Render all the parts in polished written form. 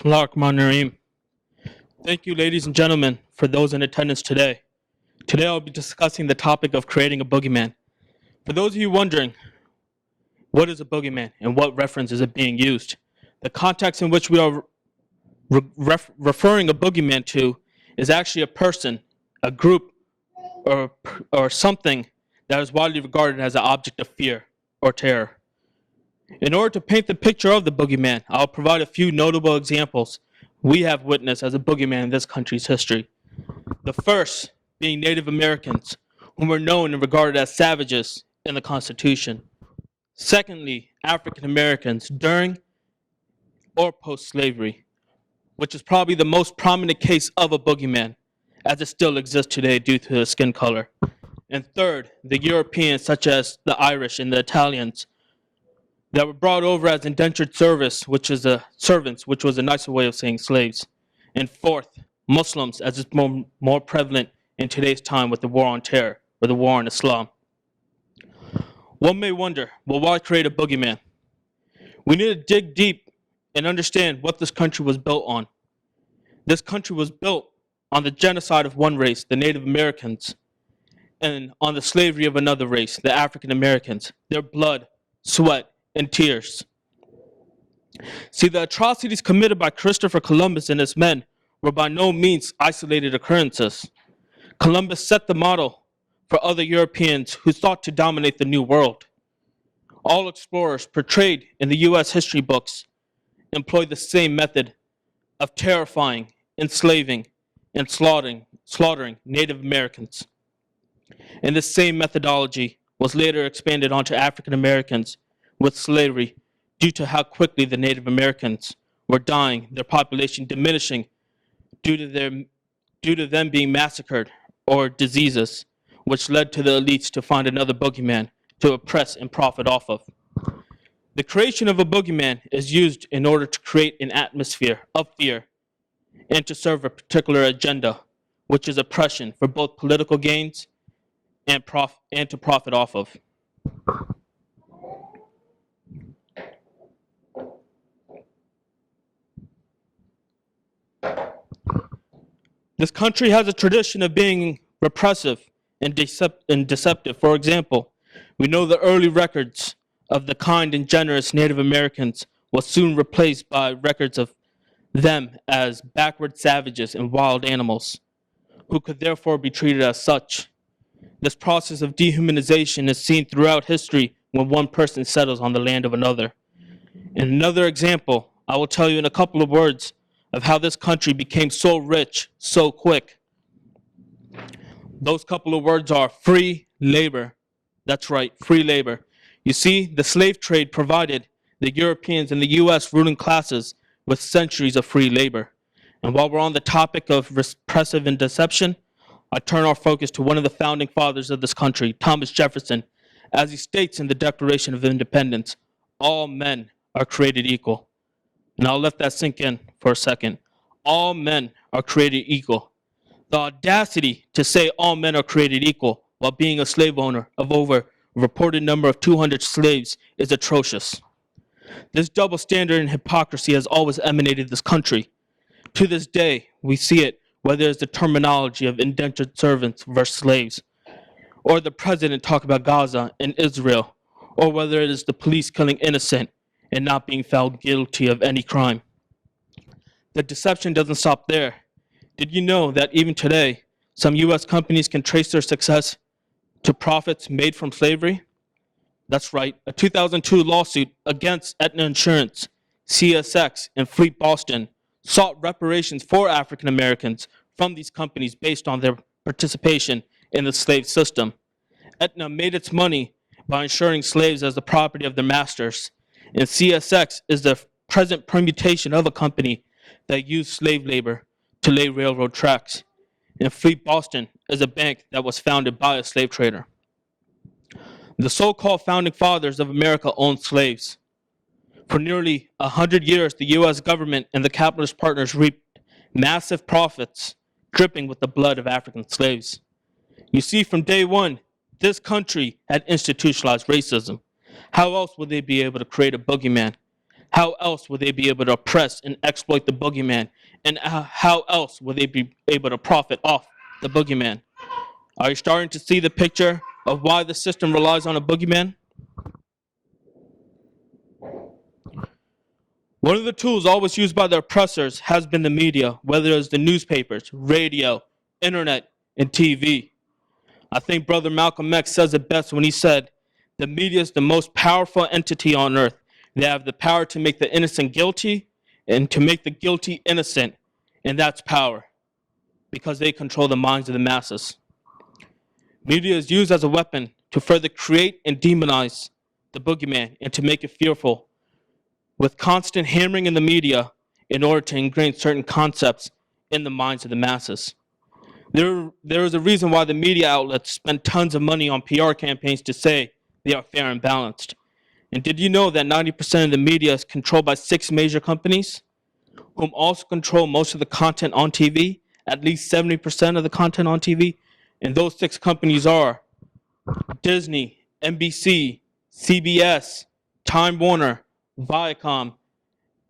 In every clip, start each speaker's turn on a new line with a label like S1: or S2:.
S1: Bismillahirrahmanirrahim. Thank you, ladies and gentlemen, for those in attendance today. Today I'll be discussing the topic of creating a boogeyman. For those of you wondering, what is a boogeyman and what reference is it being used? The context in which we are referring a boogeyman to is actually a person, a group, or something that is widely regarded as an object of fear or terror. In order to paint the picture of the boogeyman, I'll provide a few notable examples we have witnessed as a boogeyman in this country's history. The first being Native Americans, whom were known and regarded as savages in the Constitution. Secondly, African Americans during or post-slavery, which is probably the most prominent case of a boogeyman, as it still exists today due to his skin color. And third, the Europeans, such as the Irish and the Italians, that were brought over as indentured servants, which was a nicer way of saying slaves. And fourth, Muslims, as is more prevalent in today's time with the war on terror, or the war on Islam. One may wonder, well, why create a boogeyman? We need to dig deep and understand what this country was built on. This country was built on the genocide of one race, the Native Americans, and on the slavery of another race, the African Americans, their blood, sweat, and tears. See, the atrocities committed by Christopher Columbus and his men were by no means isolated occurrences. Columbus set the model for other Europeans who sought to dominate the New World. All explorers portrayed in the U.S. history books employed the same method of terrifying, enslaving, and slaughtering Native Americans. And this same methodology was later expanded onto African Americans with slavery due to how quickly the Native Americans were dying, their population diminishing due to them being massacred or diseases, which led to the elites to find another boogeyman to oppress and profit off of. The creation of a boogeyman is used in order to create an atmosphere of fear and to serve a particular agenda, which is oppression for both political gains and to profit off of. This country has a tradition of being repressive and deceptive. For example, we know the early records of the kind and generous Native Americans was soon replaced by records of them as backward savages and wild animals, who could therefore be treated as such. This process of dehumanization is seen throughout history when one person settles on the land of another. In another example, I will tell you in a couple of words of how this country became so rich so quick. Those couple of words are free labor. That's right, free labor. You see, the slave trade provided the Europeans and the U.S. ruling classes with centuries of free labor. And while we're on the topic of repressive and deception, I turn our focus to one of the founding fathers of this country, Thomas Jefferson, as he states in the Declaration of Independence, all men are created equal. And I'll let that sink in for a second. All men are created equal. The audacity to say all men are created equal while being a slave owner of over a reported number of 200 slaves is atrocious. This double standard and hypocrisy has always emanated this country. To this day, we see it, whether it's the terminology of indentured servants versus slaves, or the president talk about Gaza and Israel, or whether it is the police killing innocent and not being found guilty of any crime. The deception doesn't stop there. Did you know that even today, some U.S. companies can trace their success to profits made from slavery? That's right, a 2002 lawsuit against Aetna Insurance, CSX, and Fleet Boston sought reparations for African Americans from these companies based on their participation in the slave system. Aetna made its money by insuring slaves as the property of their masters, and CSX is the present permutation of a company that used slave labor to lay railroad tracks. And Fleet Boston is a bank that was founded by a slave trader. The so-called founding fathers of America owned slaves. For nearly 100 years, the U.S. government and the capitalist partners reaped massive profits, dripping with the blood of African slaves. You see, from day one, this country had institutionalized racism. How else would they be able to create a boogeyman? How else would they be able to oppress and exploit the boogeyman? And how else would they be able to profit off the boogeyman? Are you starting to see the picture of why the system relies on a boogeyman? One of the tools always used by the oppressors has been the media, whether it's the newspapers, radio, internet, and TV. I think Brother Malcolm X says it best when he said, the media is the most powerful entity on earth. They have the power to make the innocent guilty and to make the guilty innocent, and that's power, because they control the minds of the masses. Media is used as a weapon to further create and demonize the boogeyman and to make it fearful, with constant hammering in the media in order to ingrain certain concepts in the minds of the masses. There is a reason why the media outlets spend tons of money on PR campaigns to say they are fair and balanced. And did you know that 90% of the media is controlled by 6 major companies, whom also control most of the content on TV, at least 70% of the content on TV? And those 6 companies are Disney, NBC, CBS, Time Warner, Viacom,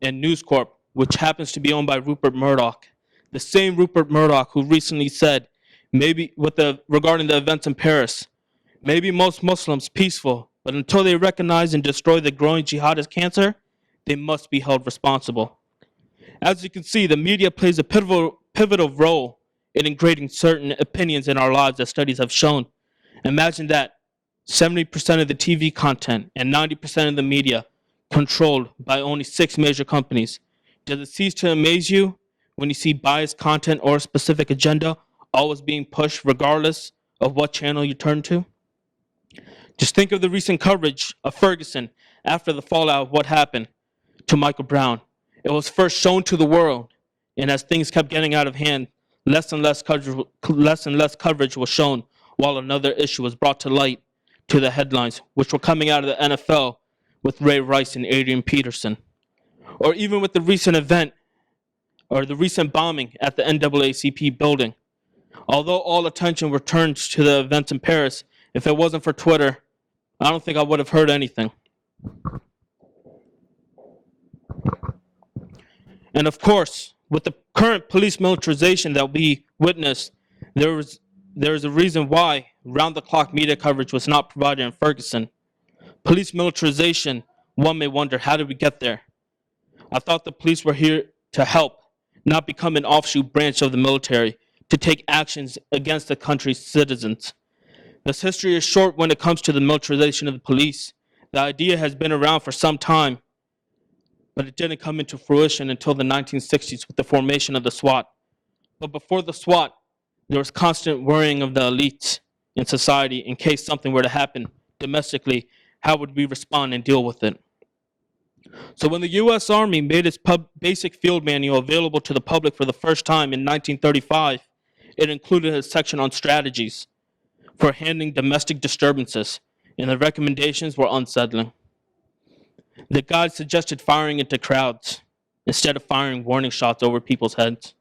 S1: and News Corp, which happens to be owned by Rupert Murdoch. The same Rupert Murdoch who recently said, regarding the events in Paris, maybe most Muslims peaceful, but until they recognize and destroy the growing jihadist cancer, they must be held responsible. As you can see, the media plays a pivotal role in ingraining certain opinions in our lives, as studies have shown. Imagine that 70% of the TV content and 90% of the media controlled by only 6 major companies. Does it cease to amaze you when you see biased content or a specific agenda always being pushed regardless of what channel you turn to? Just think of the recent coverage of Ferguson after the fallout of what happened to Michael Brown. It was first shown to the world, and as things kept getting out of hand, less and less coverage was shown, while another issue was brought to light to the headlines, which were coming out of the NFL with Ray Rice and Adrian Peterson. Or even with the recent bombing at the NAACP building. Although all attention returned to the events in Paris, if it wasn't for Twitter, I don't think I would have heard anything. And of course, with the current police militarization that we witnessed, there is a reason why round-the-clock media coverage was not provided in Ferguson. Police militarization, one may wonder, how did we get there? I thought the police were here to help, not become an offshoot branch of the military, to take actions against the country's citizens. This history is short when it comes to the militarization of the police. The idea has been around for some time, but it didn't come into fruition until the 1960s with the formation of the SWAT. But before the SWAT, there was constant worrying of the elites in society in case something were to happen domestically, how would we respond and deal with it? So when the U.S. Army made its basic field manual available to the public for the first time in 1935, it included a section on strategies for handling domestic disturbances, and the recommendations were unsettling. The guide suggested firing into crowds instead of firing warning shots over people's heads.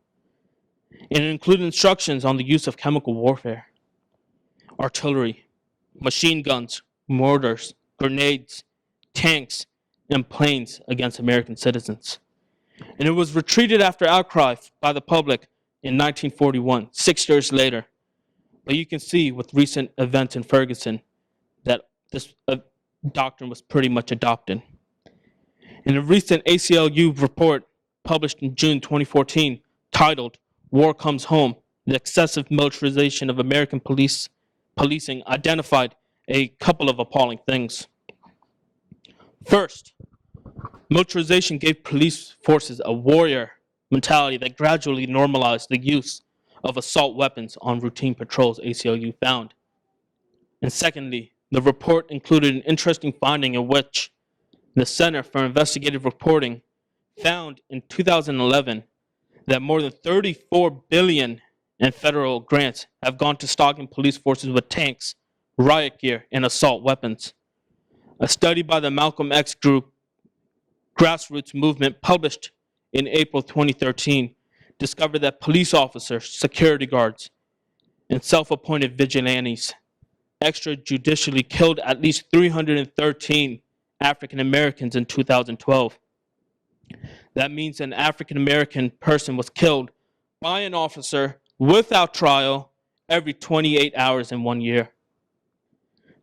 S1: And it included instructions on the use of chemical warfare, artillery, machine guns, mortars, grenades, tanks, and planes against American citizens. And it was retreated after outcry by the public in 1941, 6 years later. But you can see with recent events in Ferguson that this doctrine was pretty much adopted. In a recent ACLU report published in June 2014, titled War Comes Home, the excessive militarization of American policing identified a couple of appalling things. First, militarization gave police forces a warrior mentality that gradually normalized the use of assault weapons on routine patrols, ACLU found. And secondly, the report included an interesting finding in which the Center for Investigative Reporting found in 2011 that more than $34 billion in federal grants have gone to stocking police forces with tanks, riot gear, and assault weapons. A study by the Malcolm X group grassroots movement published in April 2013 discovered that police officers, security guards, and self-appointed vigilantes extrajudicially killed at least 313 African Americans in 2012. That means an African American person was killed by an officer without trial every 28 hours in 1 year.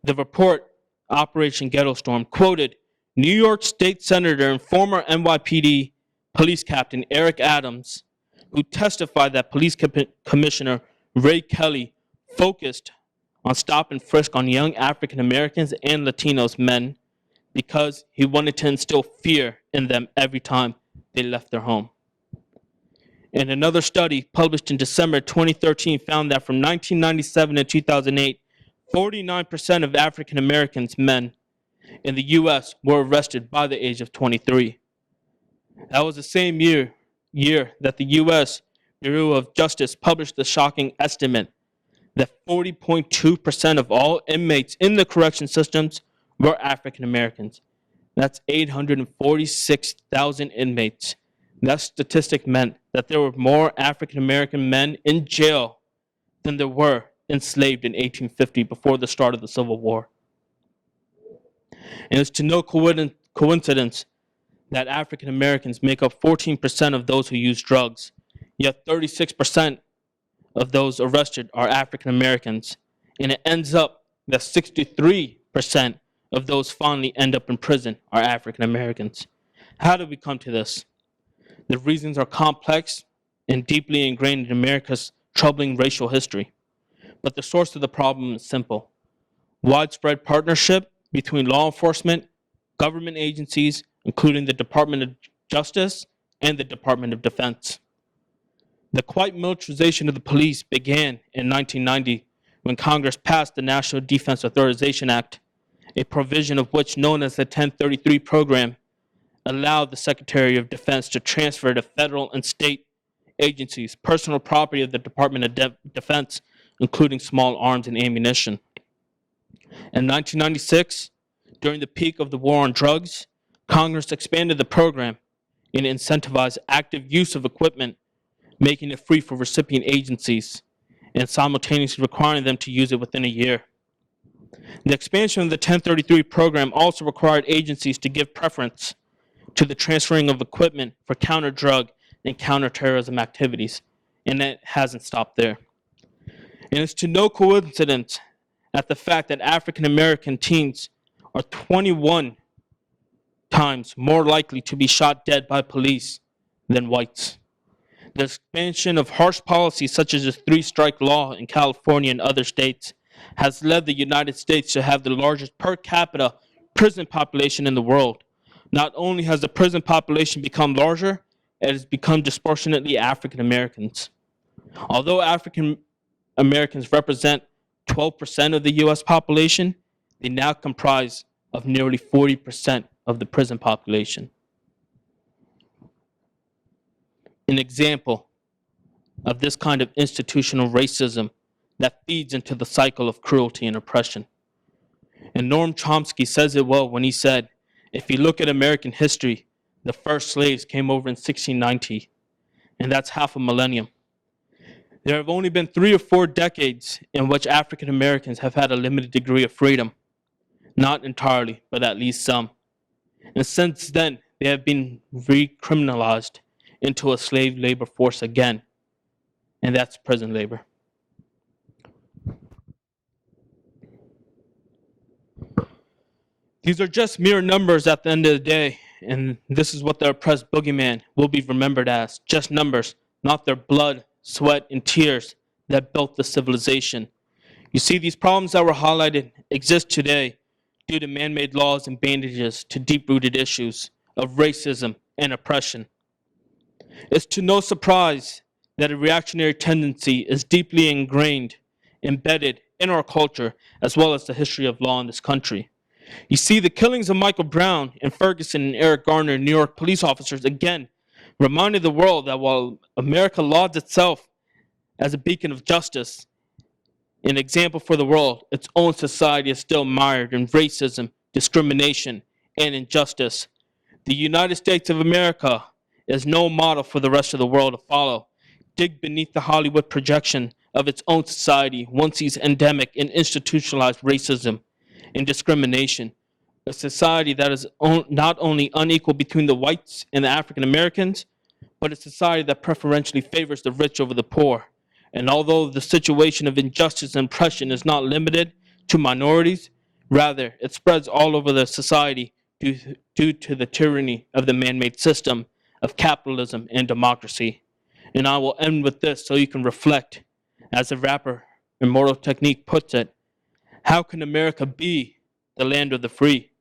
S1: The report, Operation Ghetto Storm, quoted New York State Senator and former NYPD police captain Eric Adams, who testified that Police Commissioner Ray Kelly focused on stop and frisk on young African Americans and Latinos men because he wanted to instill fear in them every time they left their home. And another study published in December 2013 found that from 1997 to 2008, 49% of African Americans men in the US were arrested by the age of 23. That was the same year that the US Bureau of Justice published the shocking estimate that 40.2% of all inmates in the correction systems were African Americans. That's 846,000 inmates. That statistic meant that there were more African American men in jail than there were enslaved in 1850 before the start of the Civil War. And it's to no coincidence that African Americans make up 14% of those who use drugs, yet 36% of those arrested are African Americans, and it ends up that 63% of those finally end up in prison are African Americans. How did we come to this? The reasons are complex and deeply ingrained in America's troubling racial history. But the source of the problem is simple: widespread partnership between law enforcement, government agencies, including the Department of Justice and the Department of Defense. The quiet militarization of the police began in 1990 when Congress passed the National Defense Authorization Act, a provision of which, known as the 1033 program, allowed the Secretary of Defense to transfer to federal and state agencies personal property of the Department of Defense, including small arms and ammunition. In 1996, during the peak of the war on drugs, Congress expanded the program and incentivized active use of equipment, making it free for recipient agencies and simultaneously requiring them to use it within a year. The expansion of the 1033 program also required agencies to give preference to the transferring of equipment for counter-drug and counterterrorism activities, and it hasn't stopped there. And it's to no coincidence at the fact that African American teens are 21 times more likely to be shot dead by police than whites. The expansion of harsh policies such as the three-strike law in California and other states has led the United States to have the largest per capita prison population in the world. Not only has the prison population become larger, it has become disproportionately African Americans. Although African Americans represent 12% of the US population, they now comprise of nearly 40% of the prison population. An example of this kind of institutional racism that feeds into the cycle of cruelty and oppression. And Noam Chomsky says it well when he said, if you look at American history, the first slaves came over in 1690, and that's half a millennium. There have only been 3 or 4 decades in which African Americans have had a limited degree of freedom. Not entirely, but at least some. And since then, they have been recriminalized into a slave labor force again, and that's prison labor. These are just mere numbers at the end of the day, and this is what the oppressed boogeyman will be remembered as, just numbers, not their blood, sweat, and tears that built the civilization. You see, these problems that were highlighted exist today due to man-made laws and bandages to deep-rooted issues of racism and oppression. It's to no surprise that a reactionary tendency is deeply ingrained, embedded in our culture, as well as the history of law in this country. You see, the killings of Michael Brown and Ferguson and Eric Garner, New York police officers, again reminded the world that while America lauds itself as a beacon of justice, an example for the world, its own society is still mired in racism, discrimination, and injustice. The United States of America is no model for the rest of the world to follow. Dig beneath the Hollywood projection of its own society, one sees endemic and institutionalized racism and discrimination, a society that is not only unequal between the whites and the African Americans, but a society that preferentially favors the rich over the poor. And although the situation of injustice and oppression is not limited to minorities, rather it spreads all over the society due to the tyranny of the man-made system of capitalism and democracy. And I will end with this so you can reflect. As the rapper Immortal Technique puts it, how can America be the land of the free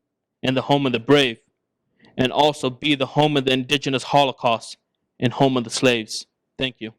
S1: and the home of the brave, and also be the home of the indigenous Holocaust and home of the slaves? Thank you.